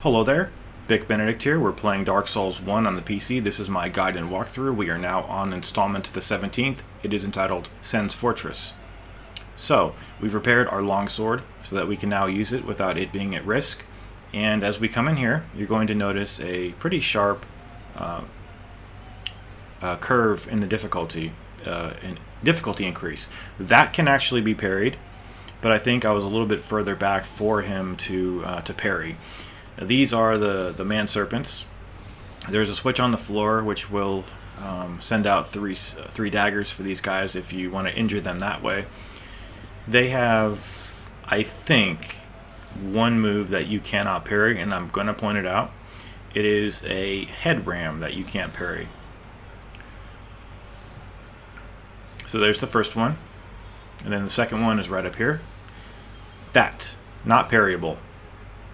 Hello there, Vic Benedict here. We're playing Dark Souls 1 on the PC. This is my guide and walkthrough. We are now on installment the 17th. It is entitled Sen's Fortress. So, we've repaired our longsword so that we can now use it without it being at risk. And as we come in here, you're going to notice a pretty sharp curve in the difficulty increase. That can actually be parried, but I think I was a little bit further back for him to parry. These are the man serpents. There's a switch on the floor which will send out three daggers for these guys if you want to injure them that way. They have, I think, one move that you cannot parry, and I'm going to point it out. It is a head ram that you can't parry. So there's the first one, and then the second one is right up here. That's not parryable.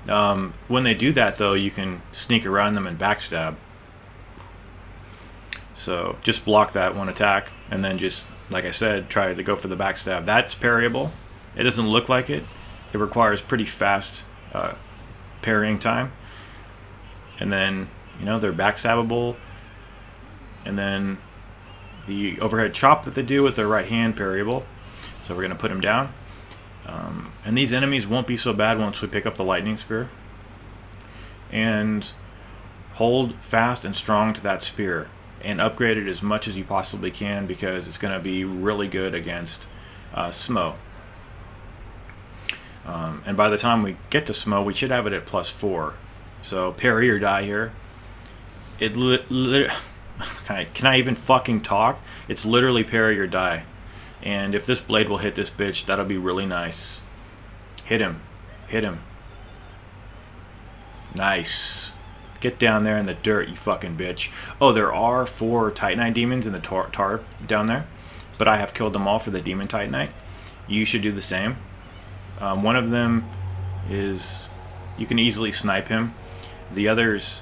When they do that, though, you can sneak around them and backstab. So just block that one attack, and then just, like I said, try to go for the backstab. That's parryable. It doesn't look like it. It requires pretty fast parrying time. And then, they're backstabbable. And then the overhead chop that they do with their right hand, parryable. So we're going to put them down. And these enemies won't be so bad once we pick up the lightning spear. And hold fast and strong to that spear and upgrade it as much as you possibly can, because it's going to be really good against Smo. And by the time we get to Smo, we should have it at +4. So parry or die here. Can I even fucking talk? It's literally parry or die. And if this blade will hit this bitch, that'll be really nice. Hit him. Hit him. Nice. Get down there in the dirt, you fucking bitch. Oh, there are 4 Titanite demons in the tarp down there, but I have killed them all for the demon Titanite. You should do the same. One of them is... you can easily snipe him. The others...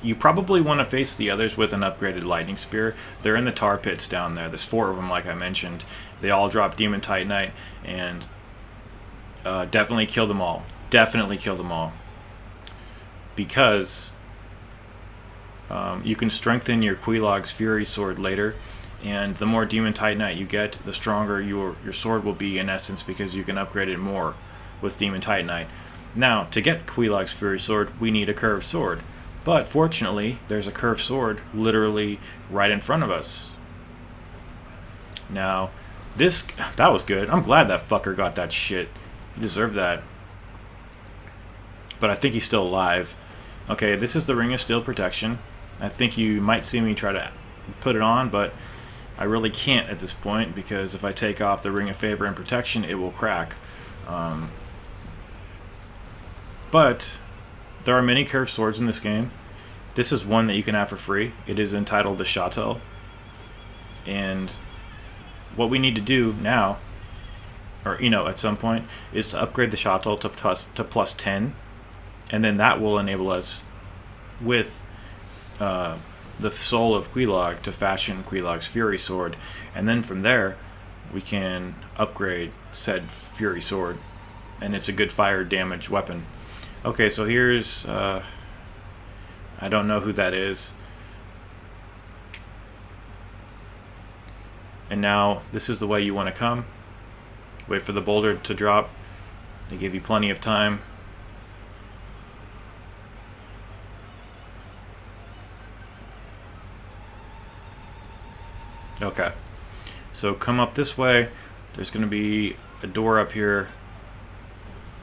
you probably want to face the others with an upgraded lightning spear. They're in the tar pits down there. There's 4 of them, like I mentioned. They all drop demon titanite, and definitely kill them all. Definitely kill them all. Because you can strengthen your Quelaag's Fury Sword later, and the more demon titanite you get, the stronger your sword will be in essence, because you can upgrade it more with demon titanite. Now, to get Quelaag's Fury Sword, we need a curved sword. But fortunately, there's a curved sword literally right in front of us. Now, that was good. I'm glad that fucker got that shit. He deserved that. But I think he's still alive. Okay, this is the Ring of Steel Protection. I think you might see me try to put it on, but I really can't at this point, because if I take off the Ring of Favor and Protection, it will crack. But there are many curved swords in this game. This is one that you can have for free. It is entitled the Chateau. And what we need to do now, or at some point, is to upgrade the Chateau to +10. And then that will enable us, with the soul of Quelaag, to fashion Quelaag's Fury Sword. And then from there, we can upgrade said Fury Sword. And it's a good fire damage weapon. Okay, so here's... I don't know who that is. And now, this is the way you want to come. Wait for the boulder to drop. They give you plenty of time. Okay. So come up this way. There's going to be a door up here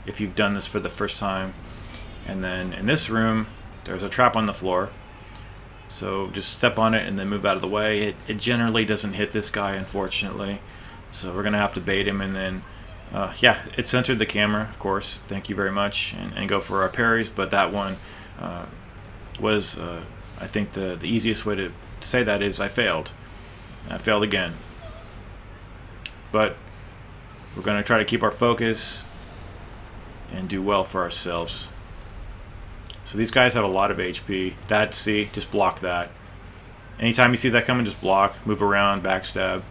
if you've done this for the first time. And then in this room, there's a trap on the floor. So just step on it and then move out of the way. It generally doesn't hit this guy, unfortunately. So we're going to have to bait him, and then... yeah, it centered the camera, of course. Thank you very much. And go for our parries. But that one was, I think the easiest way to say that is I failed. I failed again. But we're going to try to keep our focus and do well for ourselves. So these guys have a lot of HP. See, just block that. Anytime you see that coming, just block, move around, backstab.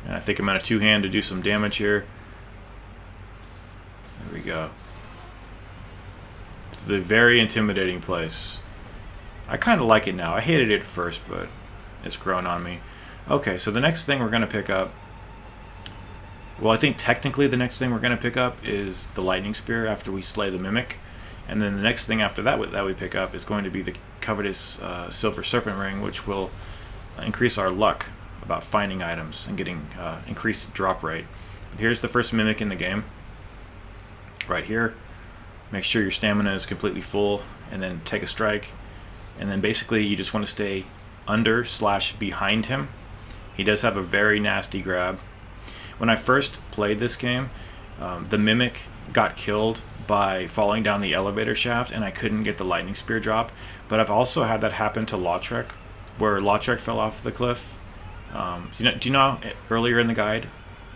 And I think I'm going to two-hand to do some damage here. we go. It's a very intimidating place. I kind of like it now. I hated it at first, but it's grown on me. Okay, so the next thing we're going to pick up... Well, I think technically the next thing we're going to pick up is the Lightning Spear after we slay the Mimic. And then the next thing after that we pick up is going to be the Covetous Silver Serpent Ring, which will increase our luck about finding items and getting increased drop rate. But here's the first Mimic in the game. Right here. Make sure your stamina is completely full, and then take a strike. And then basically you just want to stay under/behind him. He does have a very nasty grab. When I first played this game, the Mimic got killed by falling down the elevator shaft, and I couldn't get the Lightning Spear drop. But I've also had that happen to Lautrec, where Lautrec fell off the cliff. Do you know earlier in the guide,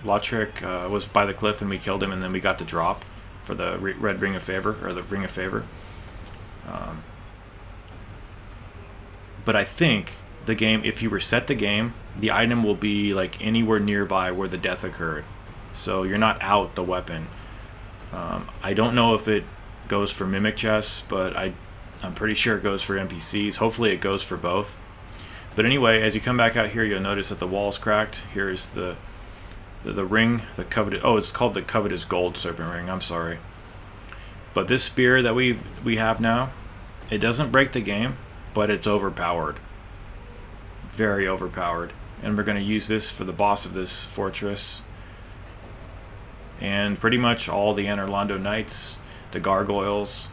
Lautrec was by the cliff and we killed him, and then we got the drop for the Red Ring of Favor, or the Ring of Favor. But I think the game, if you reset the game, the item will be like anywhere nearby where the death occurred. So you're not out the weapon. I don't know if it goes for Mimic chests, but I'm pretty sure it goes for NPCs. Hopefully it goes for both. But anyway, as you come back out here, you'll notice that the wall's cracked. Here is the ring, the coveted... Oh, it's called the Covetous Gold Serpent Ring. I'm sorry. But this spear that we have now, it doesn't break the game, but it's overpowered. Very overpowered. And we're going to use this for the boss of this fortress. And pretty much all the Anor Londo Knights, the gargoyles,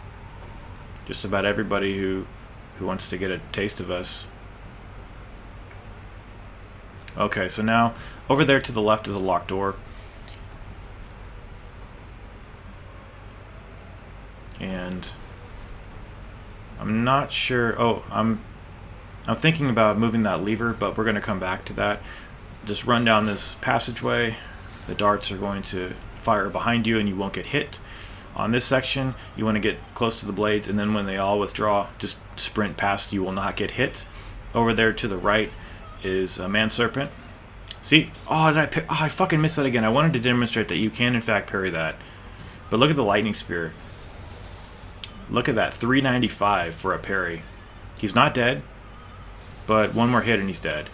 just about everybody who wants to get a taste of us. Okay, so now over there to the left is a locked door. And I'm not sure... Oh, I'm thinking about moving that lever, but we're going to come back to that. Just run down this passageway. The darts are going to fire behind you and you won't get hit. On this section, you want to get close to the blades, and then when they all withdraw, just sprint past. You will not get hit. Over there to the right is a Man Serpent. See? Oh, I fucking missed that again. I wanted to demonstrate that you can, in fact, parry that. But look at the Lightning Spear. Look at that. 395 for a parry. He's not dead, but one more hit and he's dead.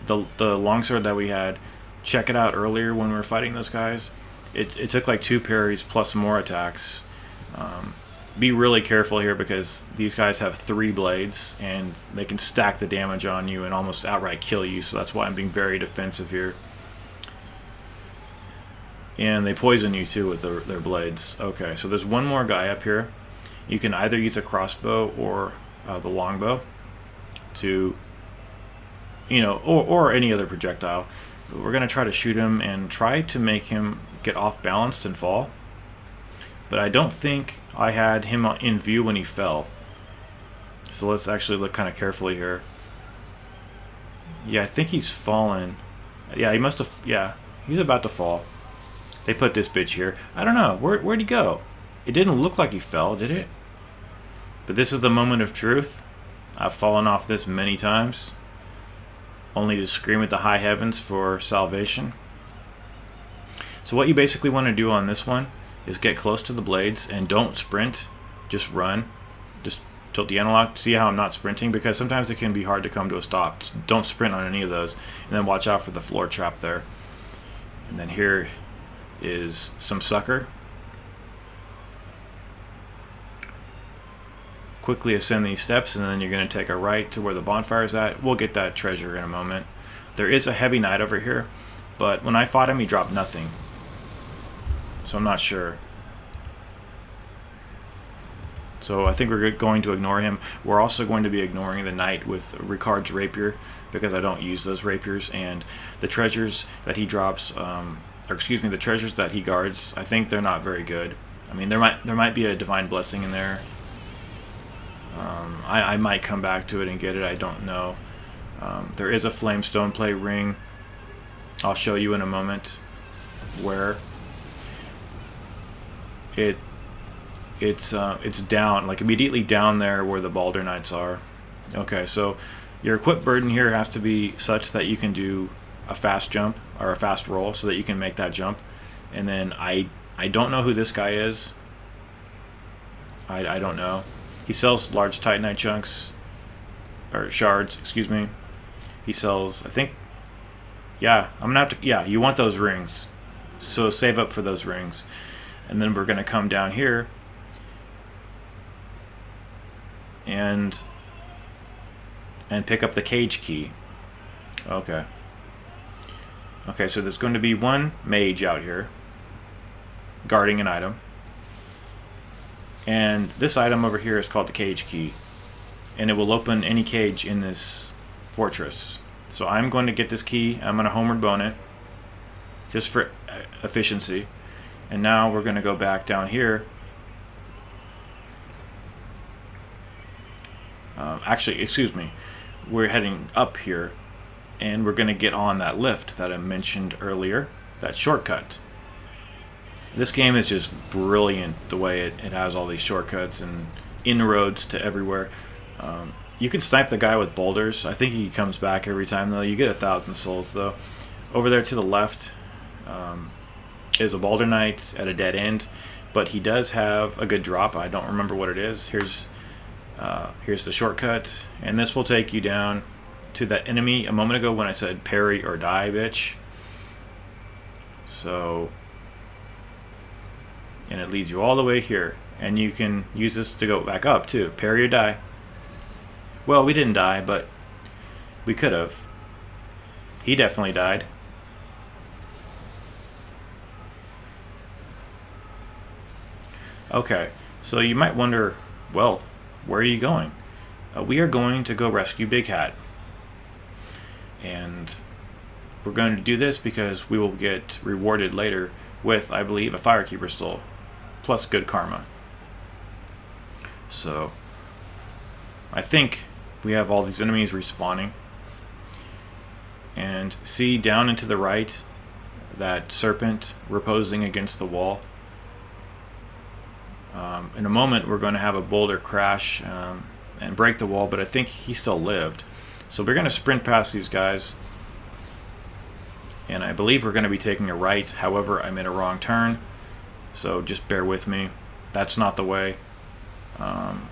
The longsword that we had, check it out earlier when we were fighting those guys. It took like 2 parries plus more attacks. Be really careful here because these guys have 3 blades and they can stack the damage on you and almost outright kill you, so that's why I'm being very defensive here. And they poison you too with their blades. Okay, so there's one more guy up here. You can either use a crossbow or the longbow to, or any other projectile. We're going to try to shoot him and try to make him get off balanced and fall. But I don't think I had him in view when he fell. So let's actually look kind of carefully here. Yeah, I think he's fallen. Yeah, he must have... Yeah, he's about to fall. They put this bitch here. I don't know. Where'd he go? It didn't look like he fell, did it? But this is the moment of truth. I've fallen off this many times, only to scream at the high heavens for salvation. So what you basically want to do on this one is get close to the blades and don't sprint, just run. Just tilt the analog. See how I'm not sprinting? Because sometimes it can be hard to come to a stop. Just don't sprint on any of those. And then watch out for the floor trap there. And then here is some sucker. Quickly ascend these steps, and then you're going to take a right to where the bonfire is at. We'll get that treasure in a moment. There is a heavy knight over here, but when I fought him, he dropped nothing. So I'm not sure. So I think we're going to ignore him. We're also going to be ignoring the knight with Ricard's rapier, because I don't use those rapiers, and the treasures that he drops, the treasures that he guards, I think they're not very good. I mean, there might be a divine blessing in there. I might come back to it and get it. I don't know. There is a flamestone plate ring. I'll show you in a moment where it's down, like immediately down there where the Balder Knights are. Okay, so your equip burden here has to be such that you can do a fast jump or a fast roll, so that you can make that jump. And then I I don't know who this guy is. I don't know. He sells large titanite chunks, or shards, excuse me. He sells, I think, yeah, I'm gonna have to, yeah, you want those rings. So save up for those rings. And then we're gonna come down here and pick up the cage key. Okay. Okay, so there's going to be one mage out here guarding an item. And this item over here is called the cage key. And it will open any cage in this fortress. So I'm going to get this key. I'm going to homeward bone it. Just for efficiency. And now we're going to go back down here. Actually, excuse me. We're heading up here. And we're going to get on that lift that I mentioned earlier. That shortcut. This game is just brilliant the way it has all these shortcuts and inroads to everywhere. You can snipe the guy with boulders. I think he comes back every time though. You get 1,000 souls though. Over there to the left is a boulder knight at a dead end, but he does have a good drop. I don't remember what it is. Here's the shortcut, and this will take you down to that enemy a moment ago when I said parry or die, bitch. So, and it leads you all the way here, and you can use this to go back up too. Parry or die. Well, we didn't die, but we could have. He definitely died. Okay, so you might wonder, well, where are you going? We are going to go rescue Big Hat. And we're going to do this because we will get rewarded later with, I believe, a Firekeeper Soul. Plus good karma. So, I think we have all these enemies respawning. And see down and to the right, that serpent reposing against the wall. In a moment, we're going to have a boulder crash and break the wall, but I think he still lived. So we're going to sprint past these guys. And I believe we're going to be taking a right. However, I made a wrong turn. So just bear with me. That's not the way. I'm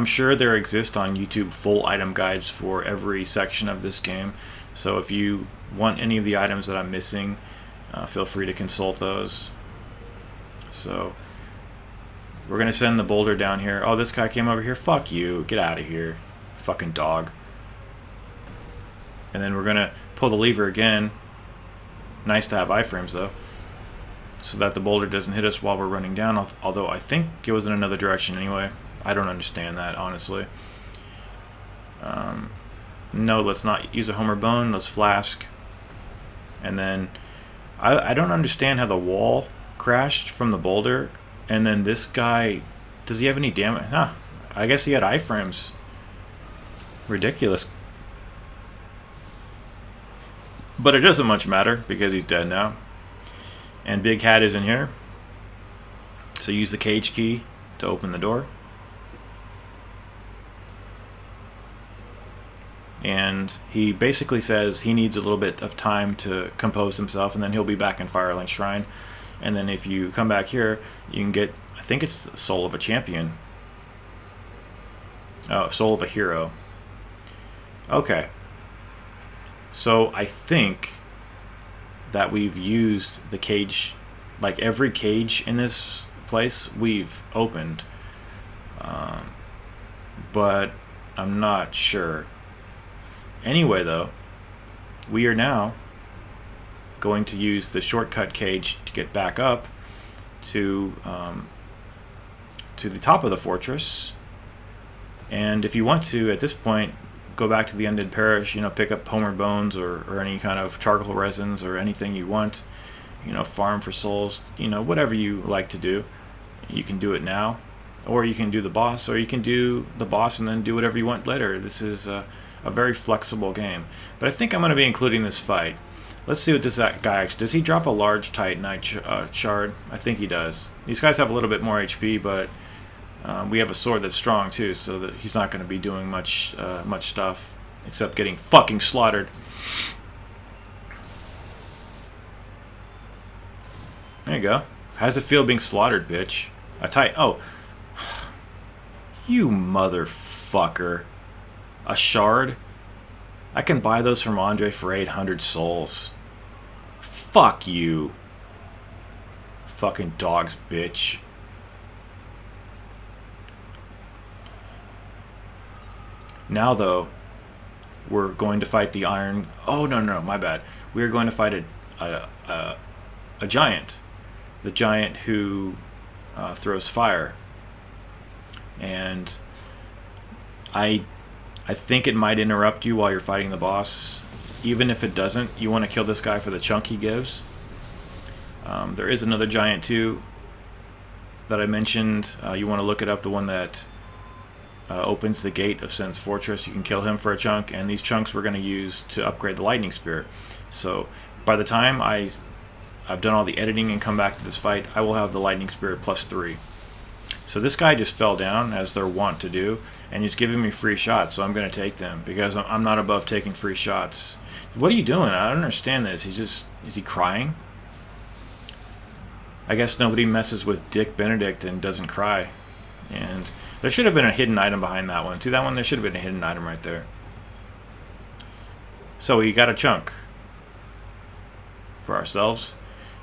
sure there exist on YouTube full item guides for every section of this game. So if you want any of the items that I'm missing, feel free to consult those. So we're going to send the boulder down here. Oh, this guy came over here. Fuck you. Get out of here. Fucking dog. And then we're going to pull the lever again. Nice to have iframes though, so that the boulder doesn't hit us while we're running down, although I think it was in another direction anyway. I don't understand that, honestly. No, let's not use a homeward bone. Let's flask. And then I don't understand how the wall crashed from the boulder, and then this guy, does he have any damage? Huh, I guess he had iframes. Ridiculous. But it doesn't much matter because he's dead now. And Big Hat is in here. So use the cage key to open the door. And he basically says he needs a little bit of time to compose himself, and then he'll be back in Firelink Shrine. And then if you come back here, you can get, I think it's the Soul of a Champion. Oh, Soul of a Hero. Okay. So I think that we've used the cage, like every cage in this place we've opened, but I'm not sure. Anyway though, we are now going to use the shortcut cage to get back up to the top of the fortress. And if you want to, at this point, go back to the Undead Parish, you know, pick up homeward bones or any kind of charcoal resins or anything you want, you know, farm for souls, you know, whatever you like to do. You can do it now, or you can do the boss, or you can do the boss and then do whatever you want later. This is a very flexible game. But I think I'm going to be including this fight. Let's see what that guy actually does. He drop a large titanite shard? I think he does. These guys have a little bit more HP, but we have a sword that's strong too, so that he's not going to be doing much stuff except getting fucking slaughtered. There you go. How's it feel being slaughtered, bitch? Oh. You motherfucker. A shard? I can buy those from Andre for 800 souls. Fuck you. Fucking dogs, bitch. Now, though, we're going to fight the iron... Oh, no, my bad. We are going to fight a giant. The giant who throws fire. And I think it might interrupt you while you're fighting the boss. Even if it doesn't, you want to kill this guy for the chunk he gives. There is another giant too that I mentioned. You want to look it up, the one that opens the gate of Sen's Fortress. You can kill him for a chunk, and these chunks we're going to use to upgrade the lightning spear. So by the time I've done all the editing and come back to this fight, I will have the lightning spear +3. So this guy just fell down, as they're wont to do, and he's giving me free shots, so I'm going to take them, because I'm not above taking free shots. What are you doing? I don't understand this. Is he crying? I guess nobody messes with Dick Benedict and doesn't cry. And there should have been a hidden item behind that one. See that one? There should have been a hidden item right there. So we got a chunk for ourselves.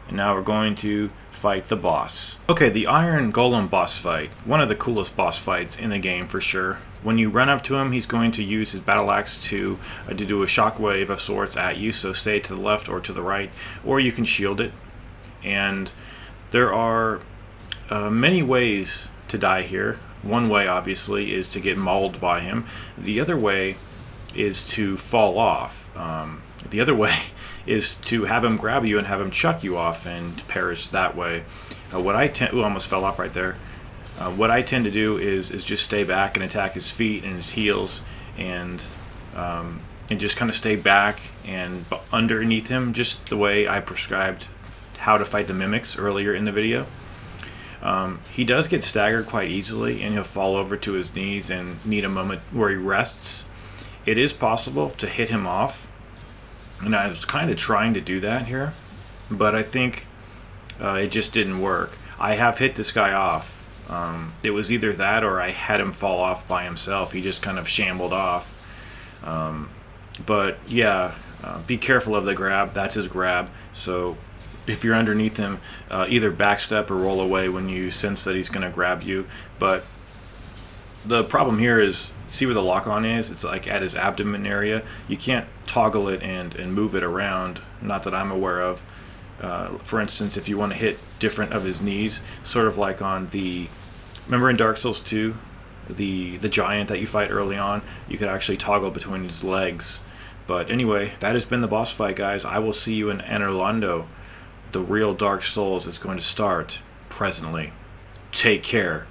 And now we're going to fight the boss. Okay, the Iron Golem boss fight. One of the coolest boss fights in the game for sure. When you run up to him, he's going to use his battle axe to do a shockwave of sorts at you, so stay to the left or to the right, or you can shield it. And there are many ways to die here. One way, obviously, is to get mauled by him. The other way is to fall off. The other way is to have him grab you and have him chuck you off and perish that way. What I tend... Ooh, I almost fell off right there. What I tend to do is just stay back and attack his feet and his heels and just kind of stay back and underneath him, just the way I prescribed how to fight the mimics earlier in the video. He does get staggered quite easily, and he'll fall over to his knees and need a moment where he rests. It is possible to hit him off, and I was kind of trying to do that here, but I think it just didn't work. I have hit this guy off. It was either that or I had him fall off by himself. He just kind of shambled off. But yeah, be careful of the grab. That's his grab. So if you're underneath him, either backstep or roll away when you sense that he's going to grab you. But the problem here is, see where the lock-on is? It's like at his abdomen area. You can't toggle it and move it around, not that I'm aware of. For instance, if you want to hit different of his knees, sort of like on the... Remember in Dark Souls 2, the giant that you fight early on? You could actually toggle between his legs. But anyway, that has been the boss fight, guys. I will see you in Anor Londo. The real Dark Souls is going to start presently. Take care.